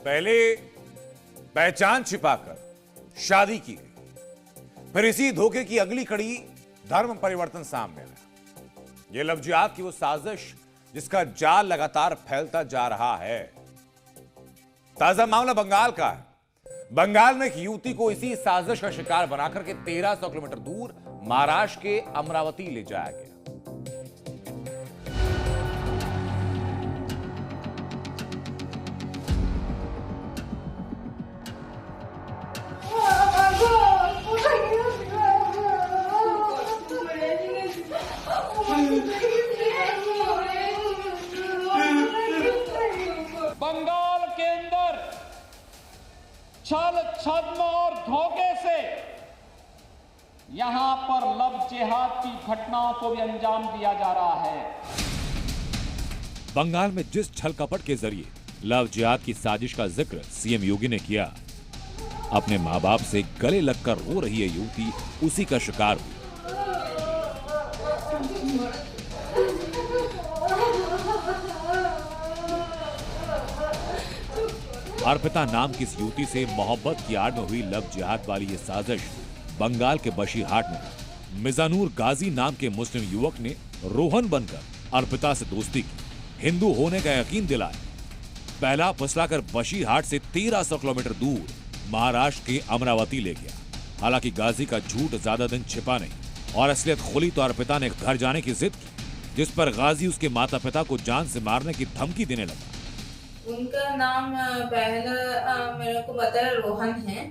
पहले पहचान छिपाकर शादी की गई, फिर इसी धोखे की अगली कड़ी धर्म परिवर्तन सामने आया। यह लव जिहाद की वो साजिश जिसका जाल लगातार फैलता जा रहा है। ताजा मामला बंगाल का है। बंगाल में एक युवती को इसी साजिश का शिकार बनाकर के 1300 किलोमीटर दूर महाराष्ट्र के अमरावती ले जाया गया। बंगाल के अंदर छल छद्म और धोखे से यहां पर लव जिहाद की घटनाओं को भी अंजाम दिया जा रहा है। बंगाल में जिस छल कपट के जरिए लव जिहाद की साजिश का जिक्र सीएम योगी ने किया, अपने मां बाप से गले लगकर रो रही है युवती उसी का शिकार हुई। अर्पिता नाम की इस युवती से मोहब्बत की आड़ में हुई लव जिहाद वाली ये साजिश बंगाल के बशीरहाट में मिजानूर गाजी नाम के मुस्लिम युवक ने रोहन बनकर अर्पिता से दोस्ती की, हिंदू होने का यकीन दिलाया, पहला फुसलाकर बशीरहाट से 1300 किलोमीटर दूर महाराष्ट्र के अमरावती ले गया। हालांकि गाजी का झूठ ज्यादा दिन छिपा नहीं और असलियत खुली तो अर्पिता ने घर जाने की जिद की, जिस पर गाजी उसके माता पिता को जान से मारने की धमकी देने लगा। उनका नाम पहला मेरे को पता है रोहन है,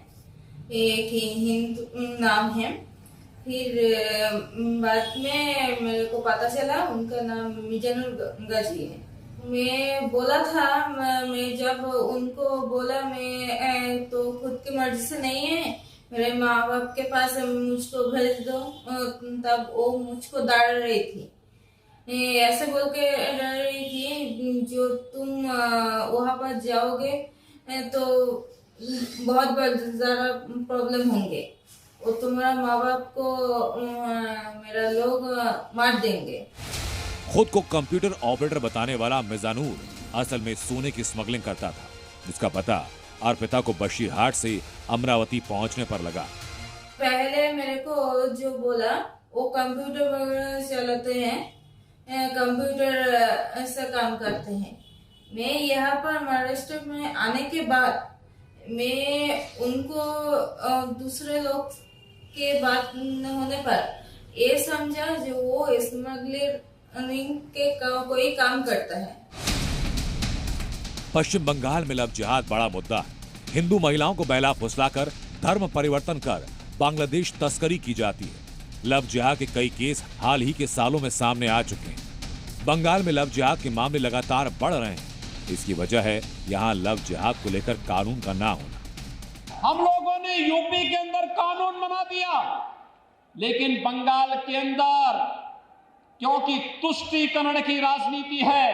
एक हिंदू नाम है। फिर बाद में मेरे को पता चला उनका नाम मिजानुर गाजी है। मैं बोला था, मैं जब उनको बोला मैं तो खुद की मर्जी से नहीं है, मेरे माँ बाप के पास मुझको भेज दो, तब वो मुझको डांट रही थी, ऐसे बोल के डर रही थी जो तुम वहां पर जाओगे तो बहुत ज्यादा प्रॉब्लम होंगे और तुम्हारा माँ बाप को मेरा लोग मार देंगे। खुद को कंप्यूटर ऑपरेटर बताने वाला मिजानूर असल में सोने की स्मगलिंग करता था, जिसका पता अर्पिता को बशीरहाट से अमरावती पहुंचने पर लगा। पहले मेरे को जो बोला वो कंप्यूटर वगैरह चलाते हैं, कंप्यूटर से काम करते हैं। मैं यहाँ पर महाराष्ट्र में आने के बाद मैं उनको दूसरे लोग के बात होने पर ये समझा जो वो स्मगलिंग के कोई काम करता है। पश्चिम बंगाल में लव जिहाद बड़ा मुद्दा है। हिंदू महिलाओं को बहला फुसलाकर धर्म परिवर्तन कर बांग्लादेश तस्करी की जाती है। लव जिहाद के कई केस हाल ही के सालों में सामने आ चुके हैं। बंगाल में लव जिहाद के मामले लगातार बढ़ रहे हैं। इसकी वजह है यहाँ लव जिहाद को लेकर कानून का ना होना। हम लोगों ने यूपी के अंदर कानून बना दिया, लेकिन बंगाल के अंदर क्योंकि तुष्टीकरण की राजनीति है,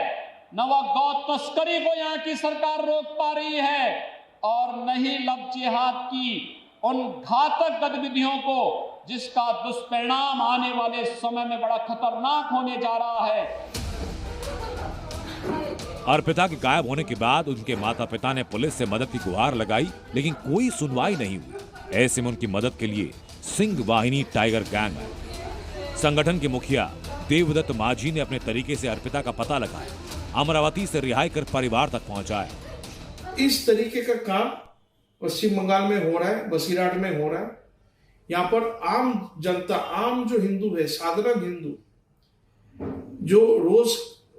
न वह गौ तस्करी को यहाँ की सरकार रोक पा रही है और न ही लव जिहाद की उन घातक गतिविधियों को जिसका दुष्परिणाम आने वाले समय में बड़ा खतरनाक होने जा रहा है। अर्पिता के गायब होने के बाद उनके माता पिता ने पुलिस से मदद की गुहार लगाई, लेकिन कोई सुनवाई नहीं हुई। ऐसे में उनकी मदद के लिए सिंह वाहिनी टाइगर गैंग है। संगठन के मुखिया देवदत्त माझी ने अपने तरीके से अर्पिता का पता लगाया, अमरावती से रिहाई कर परिवार तक पहुंचाया। इस तरीके का काम पश्चिम बंगाल में हो रहा है, बसीरहाट में हो रहा है। यहाँ पर आम जनता, आम जो हिंदू है, साधारण हिंदू जो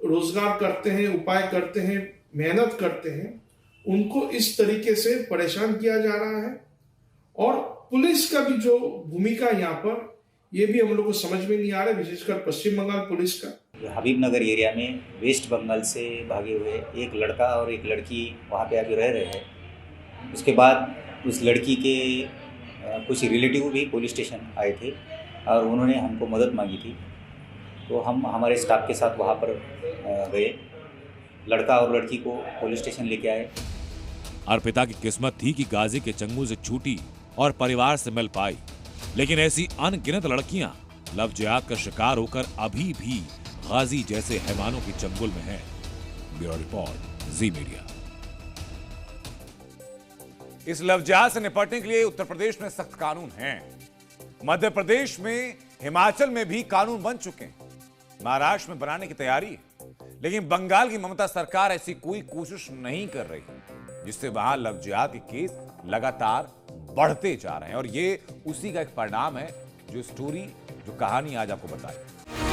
रोजगार करते हैं, उपाय करते हैं, मेहनत करते हैं, उनको इस तरीके से परेशान किया जा रहा है। और पुलिस का भी जो भूमिका यहाँ पर, ये भी हम लोग को समझ में नहीं आ रहा है, विशेषकर पश्चिम बंगाल पुलिस का। हबीबनगर एरिया में वेस्ट बंगाल से भागे हुए एक लड़का और एक लड़की वहाँ पे अभी रह रहे हैं। उसके बाद उस लड़की के कुछ रिलेटिव भी पुलिस स्टेशन आए थे और उन्होंने हमको मदद मांगी थी, तो हम हमारे स्टाफ के साथ वहाँ पर गए, लड़का और लड़की को पुलिस स्टेशन लेके आए। अर्पिता की किस्मत थी कि गाजी के चंगुल से छूटी और परिवार से मिल पाई, लेकिन ऐसी अनगिनत लड़कियां लव जिहाद का शिकार होकर अभी भी गाजी जैसे हैवानों के चंगुल में हैं। ब्यूरो रिपोर्ट, जी मीडिया। इस लव जिहाद से निपटने के लिए उत्तर प्रदेश में सख्त कानून हैं। मध्य प्रदेश में, हिमाचल में भी कानून बन चुके हैं। महाराष्ट्र में बनाने की तैयारी है, लेकिन बंगाल की ममता सरकार ऐसी कोई कोशिश नहीं कर रही, जिससे वहां लव जिहाद के केस लगातार बढ़ते जा रहे हैं। और ये उसी का एक परिणाम है जो स्टोरी, जो कहानी आज आपको बताई।